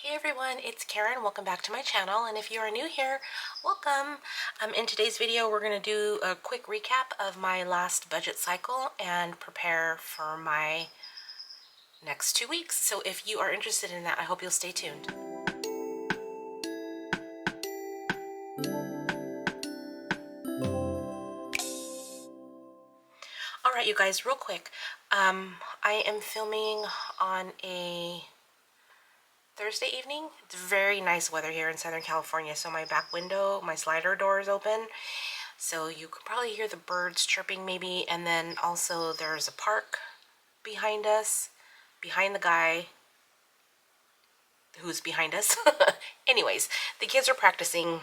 Hey everyone, it's Karen. Welcome back to my channel, and if you are new here, welcome. In today's video, we're going to do a quick recap of my last budget cycle and prepare for my next 2 weeks. So if you are interested in that, I hope you'll stay tuned. Alright you guys, real quick, I am filming on a Thursday evening. It's very nice weather here in Southern California, so my back window, my slider door is open, so you can probably hear the birds chirping maybe, and then also there's a park behind us, behind the guy who's behind us. Anyways, the kids are practicing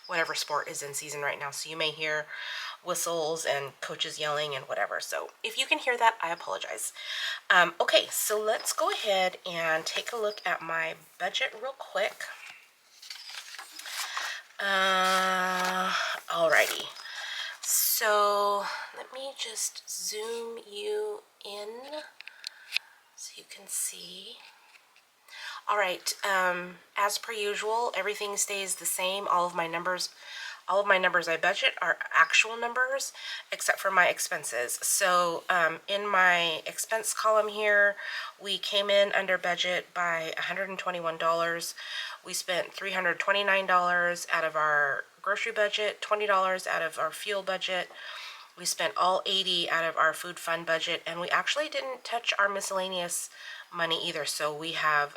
whatever sport is in season right now, so you may hear whistles and coaches yelling and whatever. So if you can hear that, I apologize. Okay, so let's go ahead and take a look at my budget real quick. Alrighty, so let me just zoom you in so you can see. Alright, as per usual, everything stays the same. All of my numbers I budget are actual numbers, except for my expenses. So in my expense column here, we came in under budget by $121. We spent $329 out of our grocery budget, $20 out of our fuel budget. We spent all $80 out of our food fund budget, and we actually didn't touch our miscellaneous money either. So we have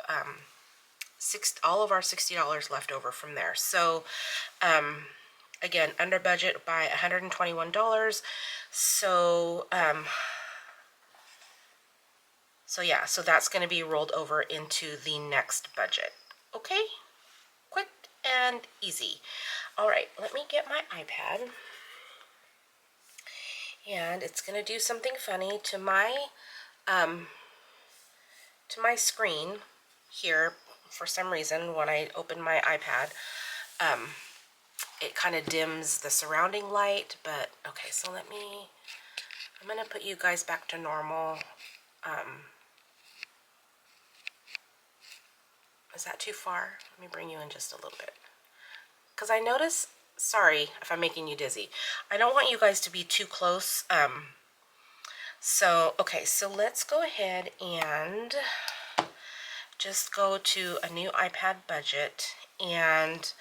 all of our $60 left over from there. So again, under budget by $121. So yeah, so that's going to be rolled over into the next budget. Okay, quick and easy. All right, let me get my iPad, and it's going to do something funny to my screen here. For some reason, when I open my iPad, it kind of dims the surrounding light, but okay, so I'm going to put you guys back to normal. Is that too far? Let me bring you in just a little bit. Because I notice, sorry if I'm making you dizzy, I don't want you guys to be too close. Okay, so let's go ahead and just go to a new iPad budget, and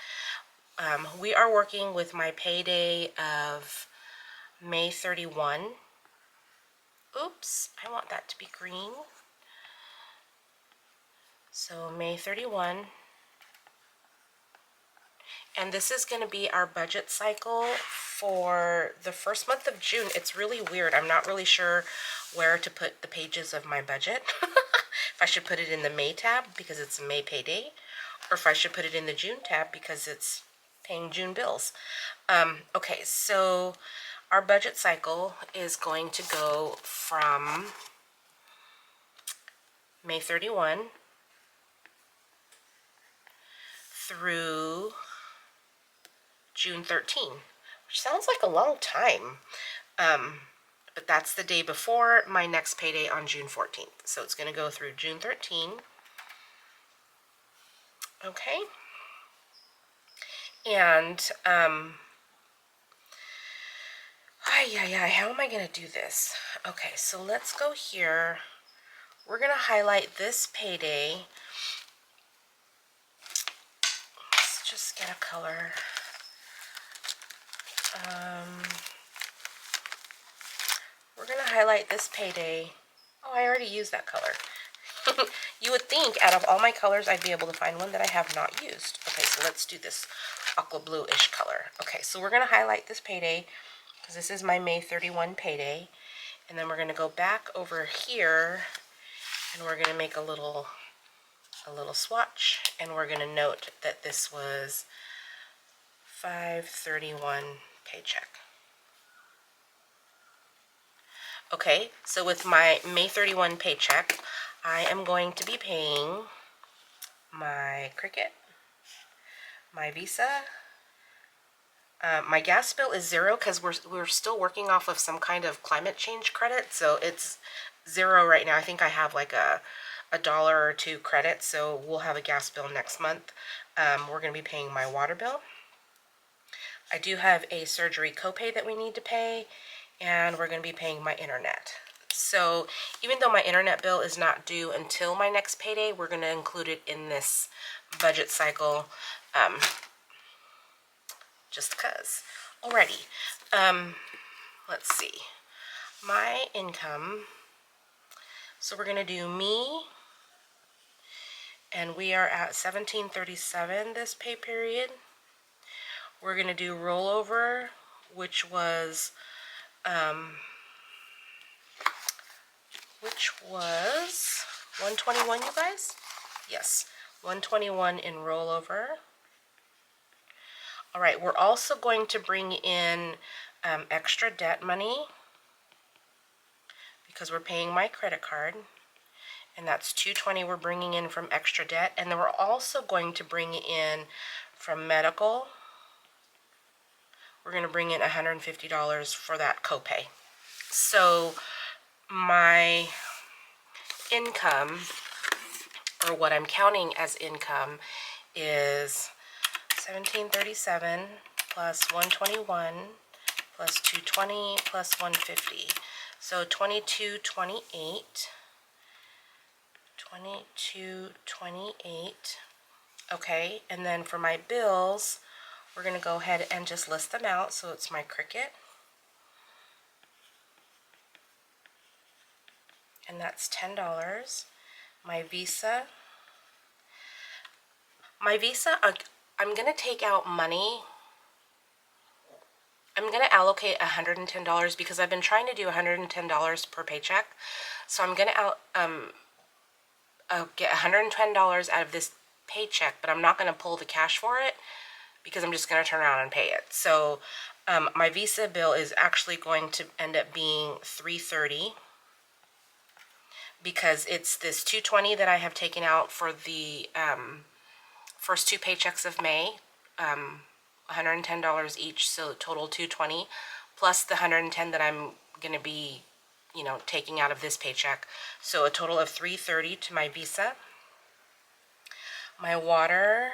we are working with my payday of May 31. Oops, I want that to be green. So May 31. And this is going to be our budget cycle for the first month of June. It's really weird. I'm not really sure where to put the pages of my budget. If I should put it in the May tab because it's a May payday, or if I should put it in the June tab because it's paying June bills. Okay, so our budget cycle is going to go from May 31 through June 13, which sounds like a long time. But that's the day before my next payday on June 14th. So it's going to go through June 13. Okay. And, how am I going to do this? Okay, so let's go here. We're going to highlight this payday. Let's just get a color. We're going to highlight this payday. Oh, I already used that color. You would think out of all my colors I'd be able to find one that I have not used. Okay, so let's do this aqua blue-ish color. Okay, so we're going to highlight this payday because this is my May 31 payday. And then we're going to go back over here and we're going to make a little swatch, and we're going to note that this was 5/31 paycheck. Okay, so with my May 31 paycheck, I am going to be paying my Cricket, my Visa. My gas bill is zero because we're still working off of some kind of climate change credit, so it's zero right now. I think I have like a $1 or $2 credit, so we'll have a gas bill next month. We're going to be paying my water bill. I do have a surgery copay that we need to pay, and we're going to be paying my internet. So even though my internet bill is not due until my next payday, we're going to include it in this budget cycle, just because. Alrighty, let's see. My income, so we're going to do me, and we are at $17.37 this pay period. We're going to do rollover, which was 121, you guys? Yes, 121 in rollover. All right, we're also going to bring in extra debt money because we're paying my credit card, and that's 220 we're bringing in from extra debt. And then we're also going to bring in from medical. We're going to bring in $150 for that copay. So my income, or what I'm counting as income, is 1737 plus 121 plus 220 plus 150. So 2228. 2228. Okay, and then for my bills, we're going to go ahead and just list them out. So it's my Cricket, and that's $10. My Visa. My Visa, I'm going to take out money. I'm going to allocate $110 because I've been trying to do $110 per paycheck. So I'm going to get $110 out of this paycheck, but I'm not going to pull the cash for it because I'm just going to turn around and pay it. So my Visa bill is actually going to end up being $330 because it's this $220 that I have taken out for the first 2 paychecks of May, $110 each, so total $220, plus the $110 that I'm going to be, taking out of this paycheck. So a total of $330 to my Visa. My water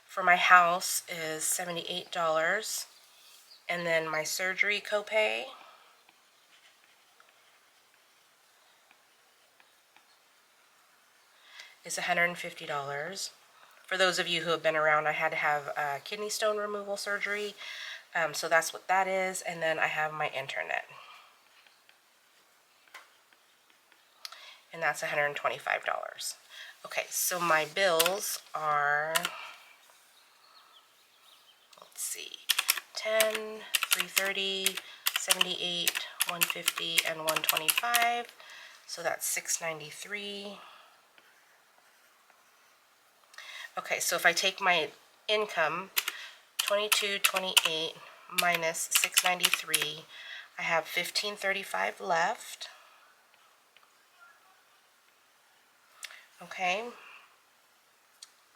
for my house is $78, and then my surgery copay is $150. For those of you who have been around, I had to have kidney stone removal surgery, so that's what that is. And then I have my internet, and that's $125. Okay, so my bills are, let's see, 10, 330, 78, 150, and 125. So that's $693. Okay, so if I take my income, 2228 minus 693, I have 1535 left. Okay,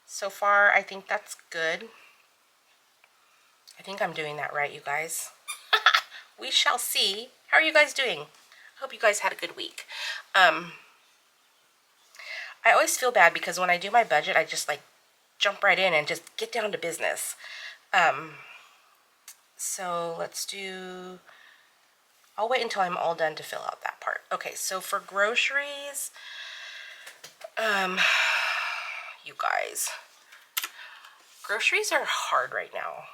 so far I think that's good. I think I'm doing that right, you guys. We shall see. How are you guys doing? I hope you guys had a good week. I always feel bad because when I do my budget, I just jump right in and just get down to business. So let's do, I'll wait until I'm all done to fill out that part. Okay, so for groceries, you guys, groceries are hard right now.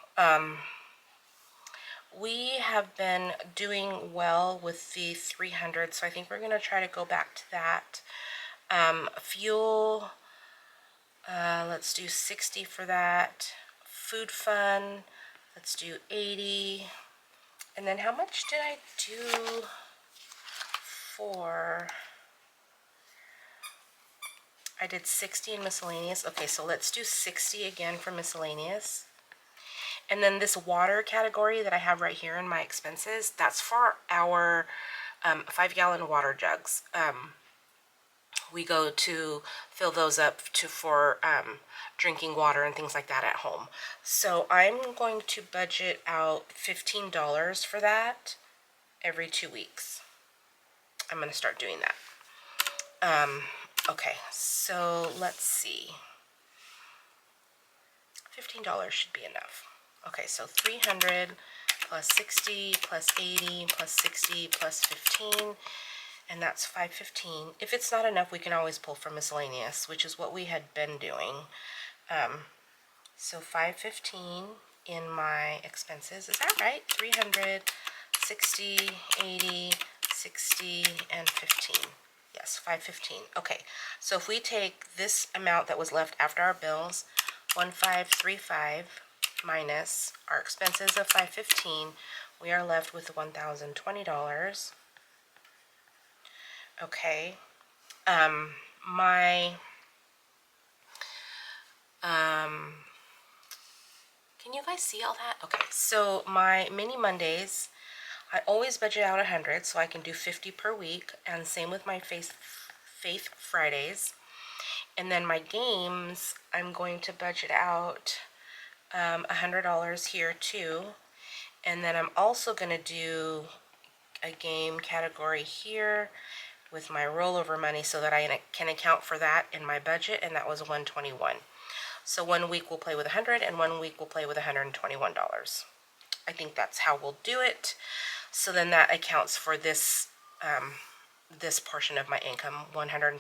We have been doing well with the 300, so I think we're going to try to go back to that. Fuel, let's do 60 for that. Food fund, let's do 80. And then how much did I do for, I did 60 in miscellaneous. Okay, so let's do 60 again for miscellaneous. And then this water category that I have right here in my expenses, that's for our 5-gallon water jugs. We go to fill those up for drinking water and things like that at home. So I'm going to budget out $15 for that every 2 weeks. I'm going to start doing that. Okay, so let's see. $15 should be enough. Okay, so 300 plus 60 plus 80 plus 60 plus 15, and that's 515. If it's not enough, we can always pull from miscellaneous, which is what we had been doing. So 515 in my expenses. Is that right? 300, 60, 80, 60, and 15. Yes, 515. Okay, so if we take this amount that was left after our bills, 1535 minus our expenses of 515, we are left with $1,020. Okay. My can you guys see all that? Okay, so my mini Mondays, I always budget out 100, so I can do 50 per week, and same with my Faith Fridays. And then my games, I'm going to budget out $100 here too. And then I'm also going to do a game category here with my rollover money so that I can account for that in my budget, and that was $121. So 1 week we'll play with 100 and 1 week we'll play with $121. I think that's how we'll do it. So then that accounts for this this portion of my income. $121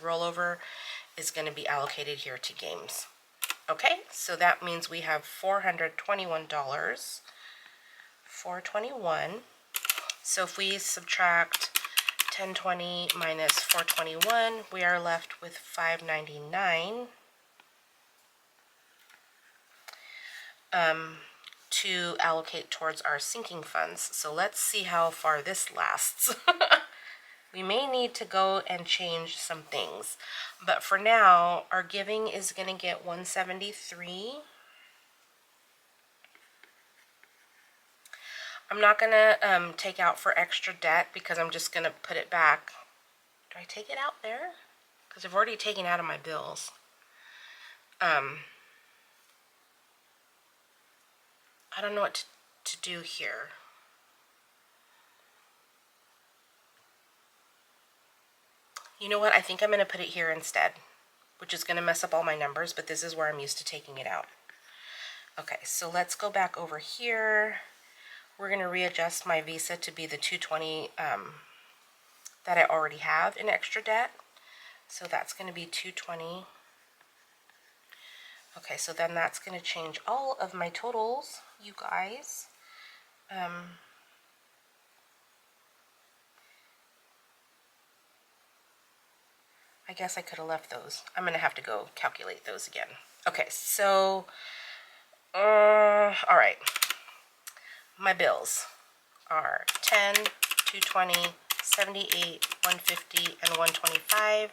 rollover is going to be allocated here to games. Okay, so that means we have $421. 421. So if we subtract 1020 minus 421, we are left with 599 to allocate towards our sinking funds. So let's see how far this lasts. We may need to go and change some things, but for now our giving is going to get 173. I'm not going to take out for extra debt because I'm just going to put it back. Do I take it out there? Because I've already taken out of my bills. I don't know what to do here. You know what? I think I'm going to put it here instead, which is going to mess up all my numbers, but this is where I'm used to taking it out. Okay, so let's go back over here. We're going to readjust my Visa to be the 220 that I already have in extra debt. So that's going to be 220. Okay, so then that's going to change all of my totals, you guys. I guess I could have left those. I'm going to have to go calculate those again. Okay, so, all right. My bills are 10, 220, 78, 150, and 125.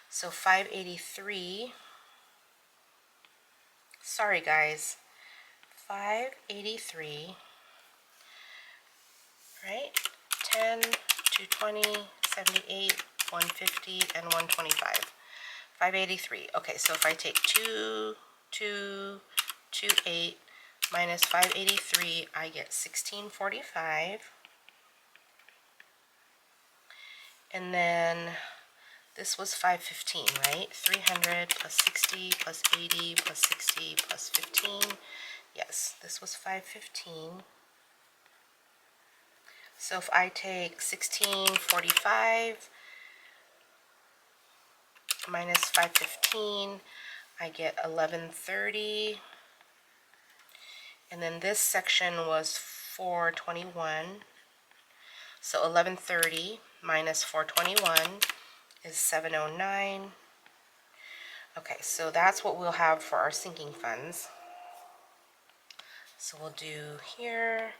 So 583. Sorry, guys. 583. Right? 10, 220, 78, 150, and 125. 583. Okay, so if I take 2228 minus 583, I get 1645. And then this was 515, right? 300 plus 60 plus 80 plus 60 plus 15. Yes, this was 515. So if I take 1645 minus 515, I get 1130. And then this section was 421. So 1130 minus 421 is 709. Okay, so that's what we'll have for our sinking funds. So we'll do here,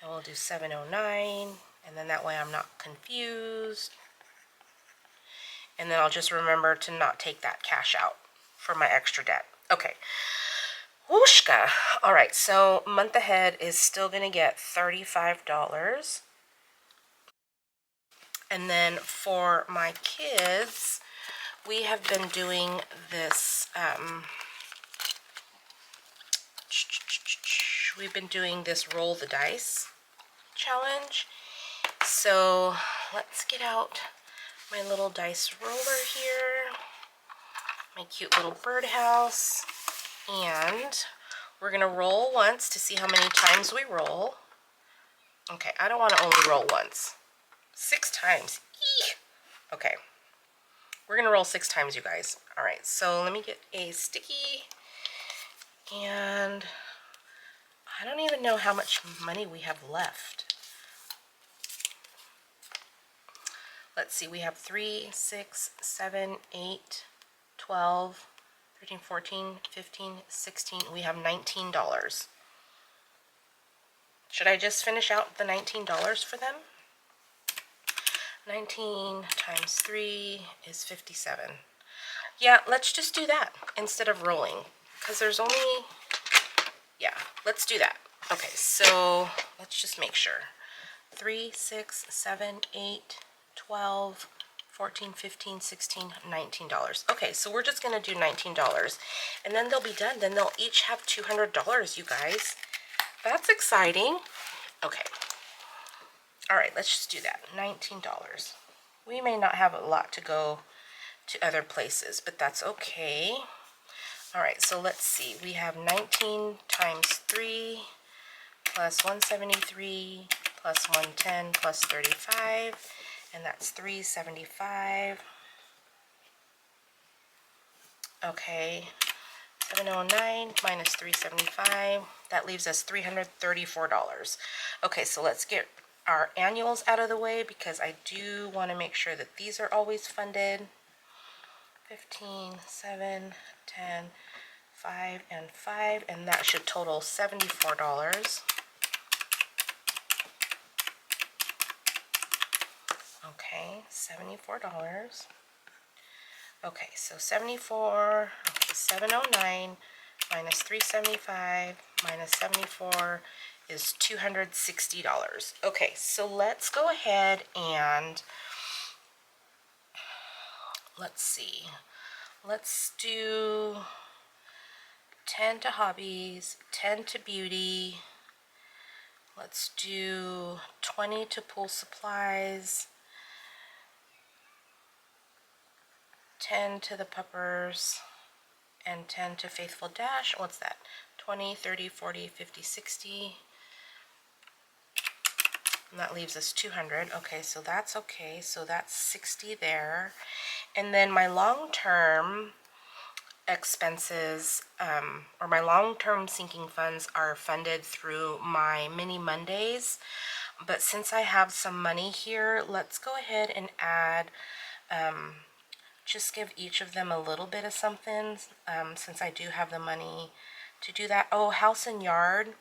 and we'll do 709, and then that way I'm not confused. And then I'll just remember to not take that cash out for my extra debt. Okay. Whooshka. All right, so month ahead is still going to get $35. And then for my kids, we have been doing this, roll the dice challenge. So let's get out my little dice roller here, my cute little birdhouse, and we're gonna roll once to see how many times we roll. Okay, I don't want to only roll once. 6 times. Eek. Okay, we're gonna roll 6 times, you guys. All right, so let me get a sticky, and I don't even know how much money we have left. Let's see, we have 3, 6, 7, 8, 12, 13, 14, 15, 16. We have $19. Should I just finish out the $19 for them? 19 times 3 is 57. Yeah, let's just do that instead of rolling, because there's only, yeah, let's do that. Okay, so let's just make sure. 3, 6, 7, 8, 12, 14, 15, 16, $19. Okay, so we're just going to do $19, and then they'll be done. Then they'll each have $200, you guys. That's exciting. Okay. All right, let's just do that. $19. We may not have a lot to go to other places, but that's okay. All right, so let's see. We have 19 times 3 plus 173 plus 110 plus 35, and that's 375. Okay, 709 minus 375, that leaves us $334. Okay, so let's get our annuals out of the way, because I do want to make sure that these are always funded. 15, 7, 10, 5, and 5, and that should total $74. Okay, $74. Okay, so 74, okay, 709 minus 375 minus 74 is $260. Okay, so let's go ahead and let's see. Let's do 10 to hobbies, 10 to beauty. Let's do 20 to pool supplies, 10 to the puppers, and 10 to Faithful Dash. What's that? 20, 30, 40, 50, 60. And that leaves us 200. Okay, so that's okay. So that's 60 there. And then my long-term expenses, or my long-term sinking funds, are funded through my mini Mondays. But since I have some money here, let's go ahead and add, just give each of them a little bit of something, since I do have the money to do that. Oh, house and yard.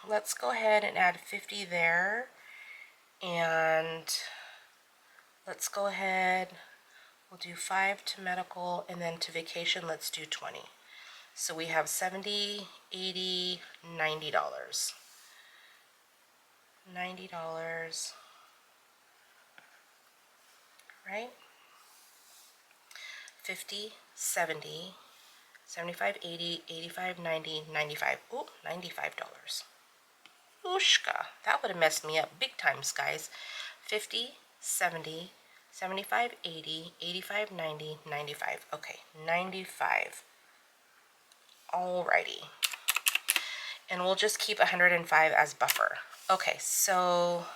Let's go ahead and add 50 there. And let's go ahead, we'll do 5 to medical, and then to vacation, let's do 20. So we have $70, $80, $90. $90, right? 50, 70, 75, 80, 85, 90, 95. Oh, $95. Ooshka, that would have messed me up big times, guys. 50, 70, 75, 80, 85, 90, 95. Okay, 95. Alrighty. And we'll just keep 105 as buffer. Okay, so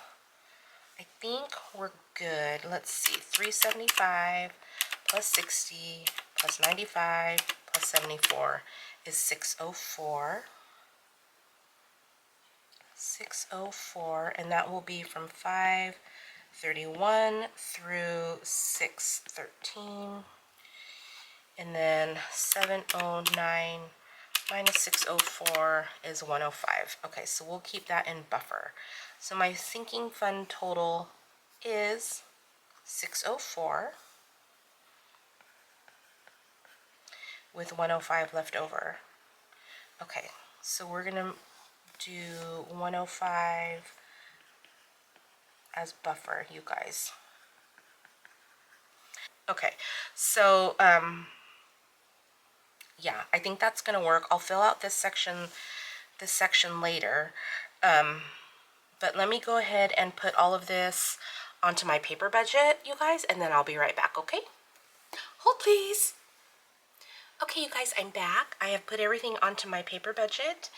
I think we're good. Let's see, 375 plus 60 plus 95 plus 74 is 604. 604, and that will be from 531 through 613. And then 709 minus 604 is 105. Okay, so we'll keep that in buffer. So my sinking fund total is 604 with 105 left over. Okay, so we're gonna do 105 as buffer, you guys. Okay, so yeah, I think that's gonna work. I'll fill out this section later, but let me go ahead and put all of this onto my paper budget, you guys, and then I'll be right back, okay? Hold please. Okay, you guys, I'm back. I have put everything onto my paper budget.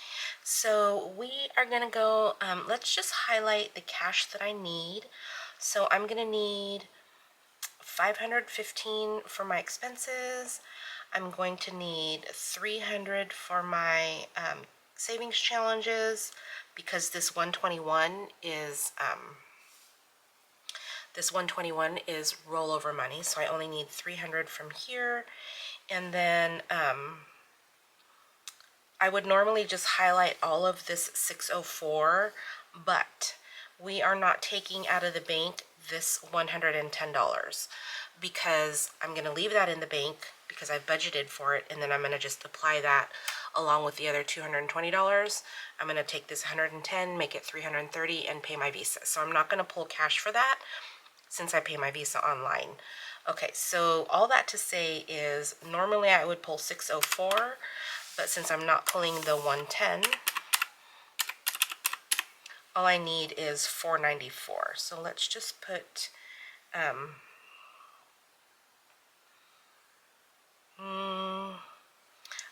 So we are gonna go, let's just highlight the cash that I need. So I'm gonna need $515 for my expenses. I'm going to need $300 for my savings challenges, because this 121 is rollover money, so I only need $300 from here. And then I would normally just highlight all of this 604, but we are not taking out of the bank this $110, because I'm going to leave that in the bank because I've budgeted for it, and then I'm going to just apply that along with the other $220. I'm going to take this 110, make it 330, and pay my Visa. So I'm not going to pull cash for that since I pay my Visa online. Okay, so all that to say is normally I would pull 604, but since I'm not pulling the 110, all I need is 494. So let's just put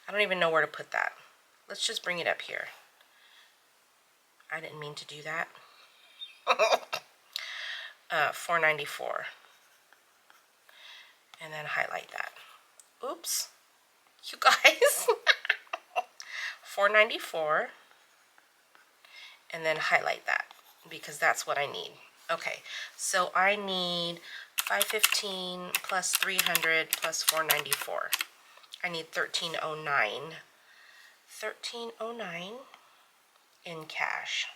I don't even know where to put that. Let's just bring it up here. I didn't mean to do that. 494. And then highlight that. Oops. You guys. 494. And then highlight that, because that's what I need. Okay, so I need 515 plus 300 plus 494. I need 1309. 1309 in cash.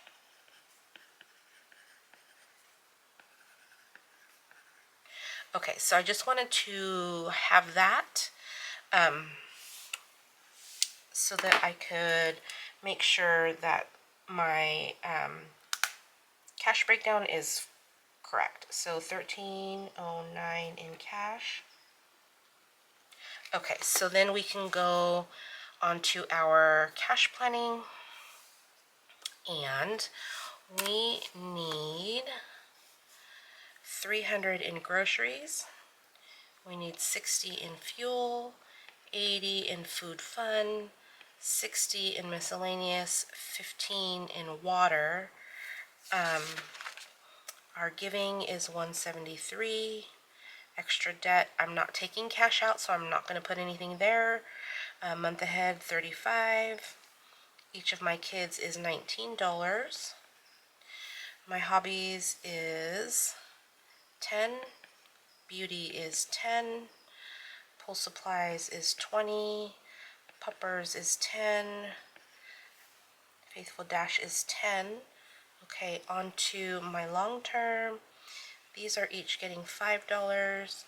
Okay, so I just wanted to have that so that I could make sure that my cash breakdown is correct. So 1309 in cash. Okay, so then we can go on to our cash planning, and we need 300 in groceries. We need 60 in fuel, 80 in food fund, 60 in miscellaneous, 15 in water. Our giving is 173. Extra debt, I'm not taking cash out, so I'm not going to put anything there. Month ahead, 35. Each of my kids is $19. My hobbies is 10. Beauty is 10. Pool supplies is 20. Puppers is 10. Faithful Dash is 10. Okay, on to my long term. These are each getting $5.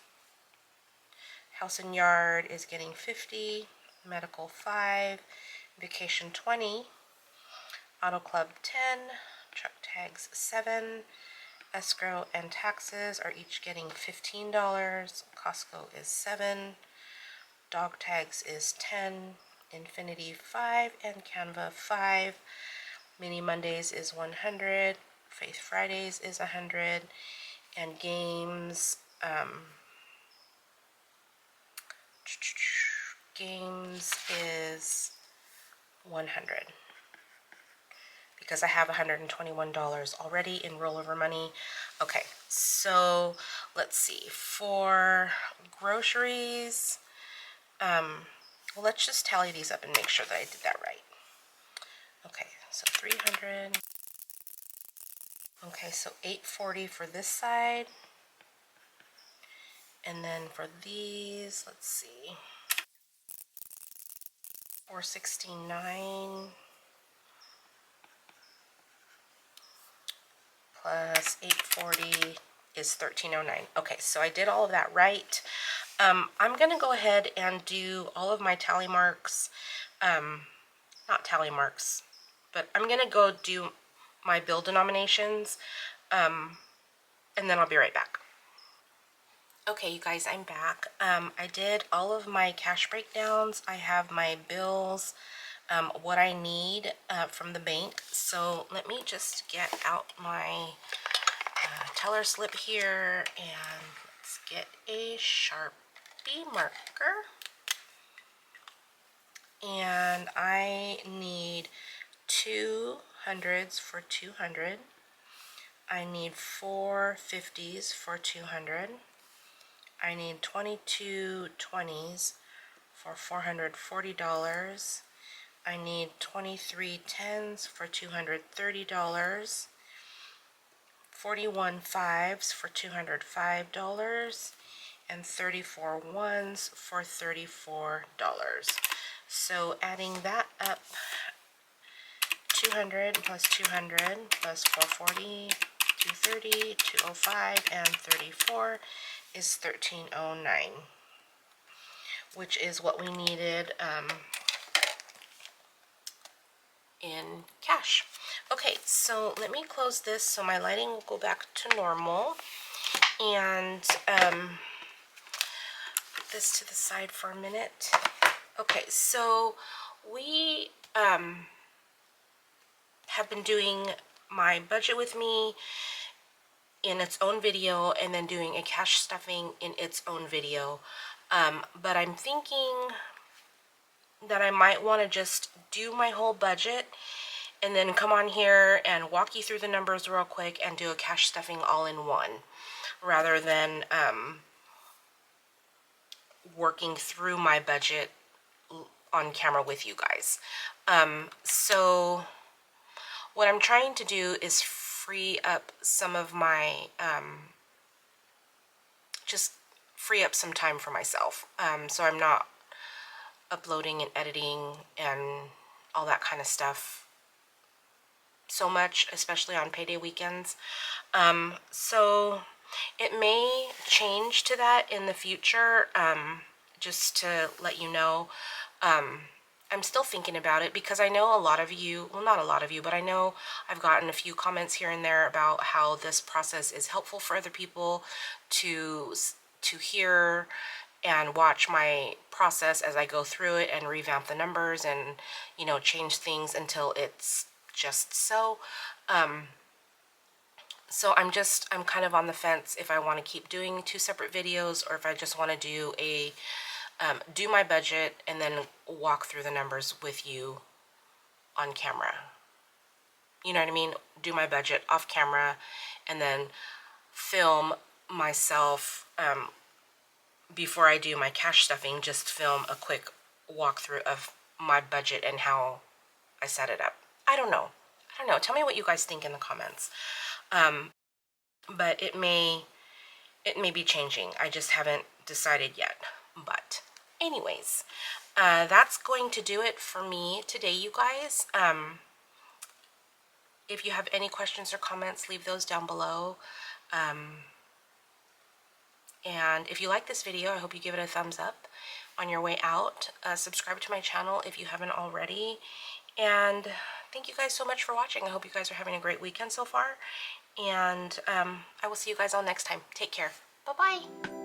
House and Yard is getting 50. Medical 5. Vacation 20. Auto Club 10. Truck tags 7. Escrow and taxes are each getting $15. Costco is 7. Dog tags is 10. Infinity 5 and Canva 5. Mini Mondays is 100. Faith Fridays is 100. And games, is 100. Because I have $121 already in rollover money. Okay, so let's see. For groceries, well, let's just tally these up and make sure that I did that right. Okay, so 300. Okay, so 840 for this side. And then for these, let's see. 469 plus 840 is 1309. Okay, so I did all of that right. I'm gonna go ahead and do all of my tally marks, not tally marks, but I'm gonna go do my bill denominations, and then I'll be right back. Okay, you guys, I'm back. I did all of my cash breakdowns. I have my bills, what I need from the bank. So let me just get out my teller slip here, and let's get a Sharpie marker. And I need 2 hundreds for 200. I need 4 50s for 200. I need 22 20s for $440. I need 23 10s for $230. 41 5s for $205. And 34 1s for $34. So adding that up, 200 plus 200 plus 440, 230, 205, and 34 is 1309, which is what we needed in cash. Okay, so let me close this so my lighting will go back to normal, and put this to the side for a minute. Okay, so we have been doing my budget with me in its own video, and then doing a cash stuffing in its own video. But I'm thinking that I might want to just do my whole budget and then come on here and walk you through the numbers real quick and do a cash stuffing all in one, rather than working through my budget on camera with you guys. So what I'm trying to do is free up some of my, just free up some time for myself. So I'm not uploading and editing and all that kind of stuff so much, especially on payday weekends. So it may change to that in the future, just to let you know. I'm still thinking about it, because I know a lot of you, well, not a lot of you, but I know I've gotten a few comments here and there about how this process is helpful for other people to hear and watch my process as I go through it and revamp the numbers and, you know, change things until it's just so. So I'm kind of on the fence if I want to keep doing 2 separate videos, or if I just want to do a do my budget and then walk through the numbers with you on camera. You know what I mean? Do my budget off camera and then film myself before I do my cash stuffing. Just film a quick walkthrough of my budget and how I set it up. I don't know. Tell me what you guys think in the comments. But it may be changing. I just haven't decided yet. But anyways, that's going to do it for me today, you guys. If you have any questions or comments, leave those down below. And if you like this video, I hope you give it a thumbs up on your way out. Subscribe to my channel if you haven't already. And thank you guys so much for watching. I hope you guys are having a great weekend so far. And I will see you guys all next time. Take care. Bye-bye.